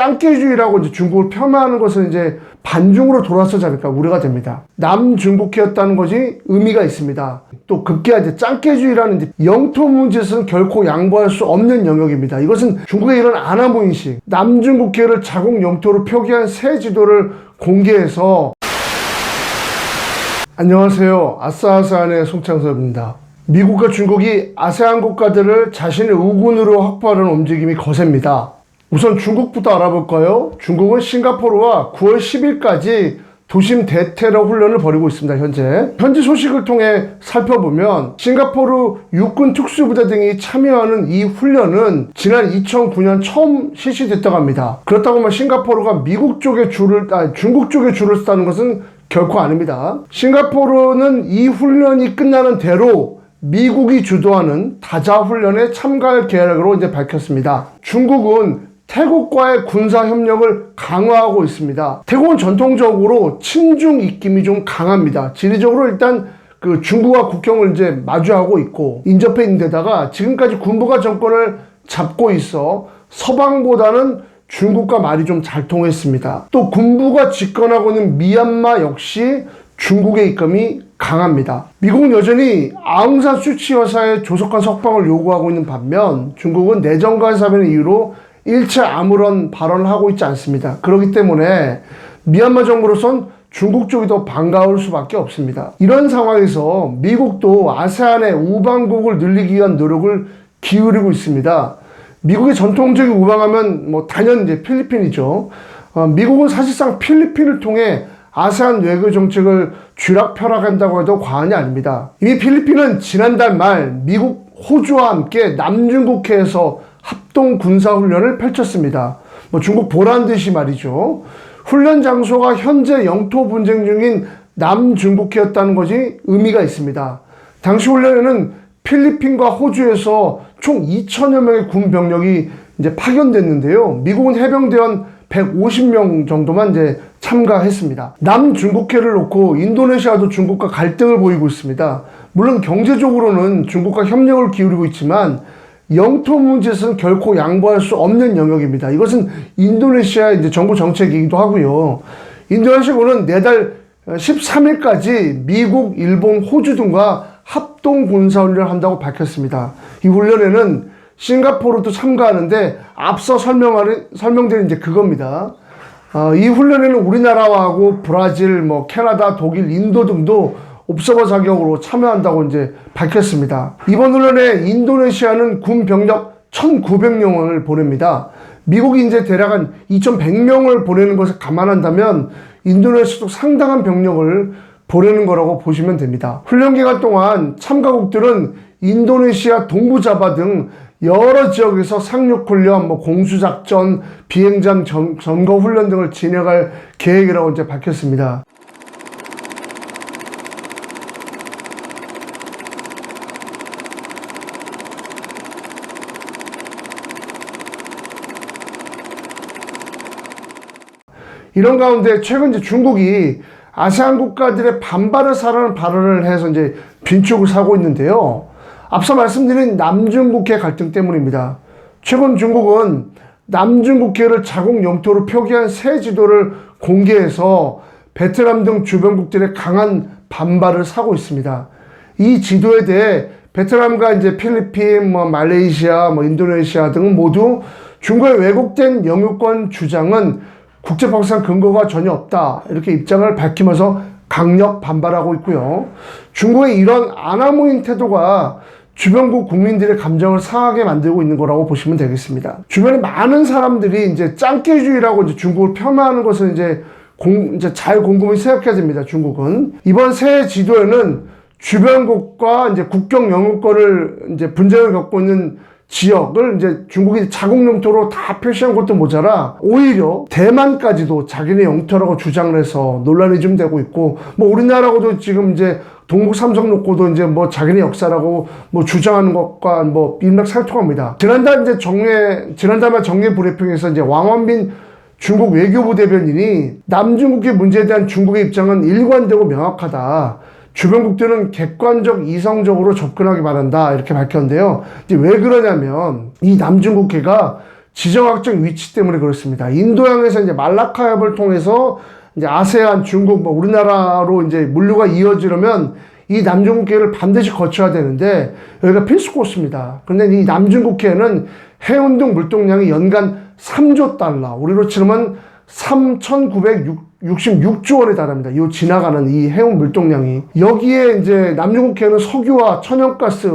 짱깨주의라고 이제 중국을 폄하하는 것은 이제 반중으로 돌아서지 않을까 우려가 됩니다. 남중국해였다는 것이 의미가 있습니다. 또 급기야 이제 짱깨주의라는 이제 영토 문제에서는 결코 양보할 수 없는 영역입니다. 이것은 중국의 이런 아나무인식, 남중국해를 자국 영토로 표기한 새 지도를 공개해서 안녕하세요. 아싸아싸한의 송창섭입니다. 미국과 중국이 아세안 국가들을 자신의 우군으로 확보하려는 움직임이 거셉니다. 우선 중국부터 알아볼까요? 중국은 싱가포르와 9월 10일까지 도심 대테러 훈련을 벌이고 있습니다. 현지 소식을 통해 살펴보면 싱가포르 육군 특수부대 등이 참여하는 이 훈련은 지난 2009년 처음 실시됐다고 합니다. 그렇다고 싱가포르가 중국 쪽에 줄을 서다는 것은 결코 아닙니다. 싱가포르는 이 훈련이 끝나는 대로 미국이 주도하는 다자훈련에 참가할 계획으로 이제 밝혔습니다. 중국은 태국과의 군사협력을 강화하고 있습니다. 태국은 전통적으로 친중 입김이 좀 강합니다. 지리적으로 일단 중국과 국경을 이제 마주하고 있고 인접해 있는 데다가 지금까지 군부가 정권을 잡고 있어 서방보다는 중국과 말이 좀 잘 통했습니다. 또 군부가 집권하고 있는 미얀마 역시 중국의 입김이 강합니다. 미국은 여전히 아웅산 수치 여사의 조속한 석방을 요구하고 있는 반면 중국은 내정과 사변의 이유로 일체 아무런 발언을 하고 있지 않습니다. 그렇기 때문에 미얀마 정부로선 중국 쪽이 더 반가울 수밖에 없습니다. 이런 상황에서 미국도 아세안의 우방국을 늘리기 위한 노력을 기울이고 있습니다. 미국의 전통적인 우방하면 단연 이제 필리핀이죠. 미국은 사실상 필리핀을 통해 아세안 외교 정책을 쥐락펴락한다고 해도 과언이 아닙니다. 이미 필리핀은 지난달 말 미국, 호주와 함께 남중국해에서 합동 군사훈련을 펼쳤습니다. 중국 보란 듯이 말이죠. 훈련 장소가 현재 영토 분쟁 중인 남중국해였다는 것이 의미가 있습니다. 당시 훈련에는 필리핀과 호주에서 총 2천여 명의 군 병력이 이제 파견됐는데요. 미국은 해병대원 150명 정도만 이제 참가했습니다. 남중국해를 놓고 인도네시아도 중국과 갈등을 보이고 있습니다. 물론 경제적으로는 중국과 협력을 기울이고 있지만 영토 문제에서는 결코 양보할 수 없는 영역입니다. 이것은 인도네시아의 이제 정부 정책이기도 하고요. 인도네시아군은 내달 13일까지 미국, 일본, 호주 등과 합동 군사훈련을 한다고 밝혔습니다. 이 훈련에는 싱가포르도 참가하는데 앞서 설명드린 이제 그겁니다. 이 훈련에는 우리나라하고 브라질, 캐나다, 독일, 인도 등도 옵서버 자격으로 참여한다고 이제 밝혔습니다. 이번 훈련에 인도네시아는 군 병력 1,900명을 보냅니다. 미국이 이제 대략 한 2,100명을 보내는 것을 감안한다면 인도네시아도 상당한 병력을 보내는 거라고 보시면 됩니다. 훈련 기간 동안 참가국들은 인도네시아 동부자바 등 여러 지역에서 상륙훈련, 공수작전, 비행장 점거 훈련 등을 진행할 계획이라고 이제 밝혔습니다. 이런 가운데 최근 이제 중국이 아세안 국가들의 반발을 사라는 발언을 해서 이제 빈축을 사고 있는데요. 앞서 말씀드린 남중국해 갈등 때문입니다. 최근 중국은 남중국해를 자국 영토로 표기한 새 지도를 공개해서 베트남 등 주변국들의 강한 반발을 사고 있습니다. 이 지도에 대해 베트남과 이제 필리핀, 말레이시아, 인도네시아 등 모두 중국의 왜곡된 영유권 주장은 국제법상 근거가 전혀 없다. 이렇게 입장을 밝히면서 강력 반발하고 있고요. 중국의 이런 아나무인 태도가 주변국 국민들의 감정을 상하게 만들고 있는 거라고 보시면 되겠습니다. 주변에 많은 사람들이 이제 짱깨주의라고 이제 중국을 폄하하는 것을 이제 잘 곰곰이 생각해야 됩니다. 중국은 이번 새 지도에는 주변국과 이제 국경 영유권을 이제 분쟁을 겪고 있는 지역을 이제 중국이 자국 영토로 다 표시한 것도 모자라 오히려 대만까지도 자기네 영토라고 주장을 해서 논란이 좀 되고 있고 우리나라하고도 지금 이제 동북 삼성 놓고도 이제 자기네 역사라고 주장하는 것과 일맥상통합니다. 지난달 말 정례 브리핑에서 이제 왕원빈 중국 외교부 대변인이 남중국해 문제에 대한 중국의 입장은 일관되고 명확하다. 주변국들은 객관적, 이성적으로 접근하기 바란다. 이렇게 밝혔는데요. 이제 왜 그러냐면 이 남중국해가 지정학적 위치 때문에 그렇습니다. 인도양에서 이제 말라카 협을 통해서 이제 아세안, 중국, 뭐 우리나라로 이제 물류가 이어지려면 이 남중국해를 반드시 거쳐야 되는데 여기가 필수 코스입니다. 그런데 이 남중국해는 해운등 물동량이 연간 3조 달러, 우리로 치면 3,966조 원에 달합니다. 이 지나가는 이 해운 물동량이. 여기에 이제 남중국해는 석유와 천연가스,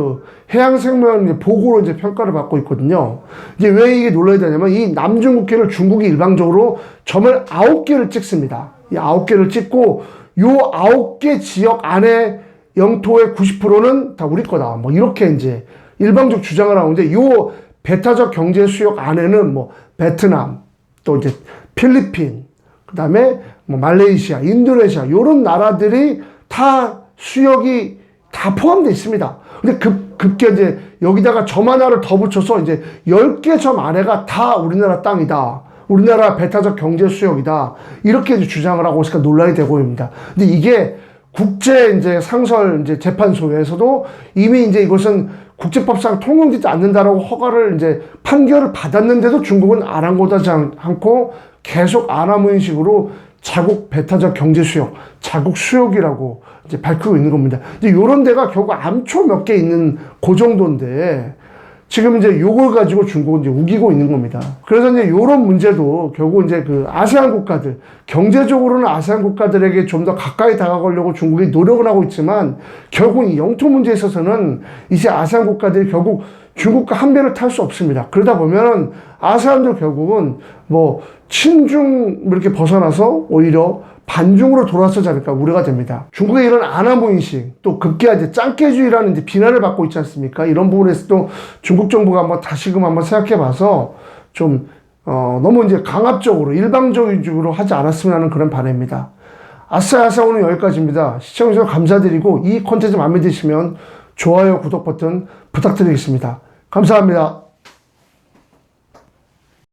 해양생명 보고로 이제 평가를 받고 있거든요. 이제 왜 이게 놀라야 되냐면 이 남중국해를 중국이 일방적으로 점을 9개를 찍습니다. 이 9개를 찍고 요 9개 지역 안에 영토의 90%는 다 우리 거다. 뭐 이렇게 이제 일방적 주장을 하는데 요 배타적 경제 수역 안에는 뭐 베트남, 또 이제 필리핀, 그다음에 뭐 말레이시아, 인도네시아 요런 나라들이 다 수역이 다 포함되어 있습니다. 근데 급게 이제 여기다가 점 하나를 더 붙여서 이제 10개 점 안에가 다 우리나라 땅이다. 우리나라 배타적 경제 수역이다. 이렇게 이제 주장을 하고 있으니까 논란이 되고 있습니다. 근데 이게 국제 이제 상설 이제 재판소에서도 이미 이제 이것은 국제법상 통용되지 않는다라고 허가를 이제 판결을 받았는데도 중국은 아랑곳하지 않고 계속 아나무인식으로 자국 배타적 경제 수역, 자국 수역이라고 이제 밝히고 있는 겁니다. 이제 요런 데가 결국 암초 몇 개 있는 그 정도인데 지금 이제 요걸 가지고 중국은 이제 우기고 있는 겁니다. 그래서 이제 요런 문제도 결국 이제 그 아세안 국가들, 경제적으로는 아세안 국가들에게 좀 더 가까이 다가가려고 중국이 노력을 하고 있지만 결국 이 영토 문제에 있어서는 이제 아세안 국가들이 결국 중국과 한 배를 탈 수 없습니다. 그러다 보면 아세안도 결국은 뭐 친중 이렇게 벗어나서 오히려 반중으로 돌아서지 않을까 우려가 됩니다. 중국의 이런 아나무인식, 또 급기야 이제 짱깨주의라는 이제 비난을 받고 있지 않습니까? 이런 부분에서 또 중국 정부가 한번 다시금 한번 생각해 봐서 좀, 너무 이제 강압적으로, 일방적으로 하지 않았으면 하는 그런 바람입니다. 아싸 오늘 여기까지입니다. 시청해주셔서 감사드리고, 이 콘텐츠 마음에 드시면 좋아요, 구독 버튼 부탁드리겠습니다. 감사합니다.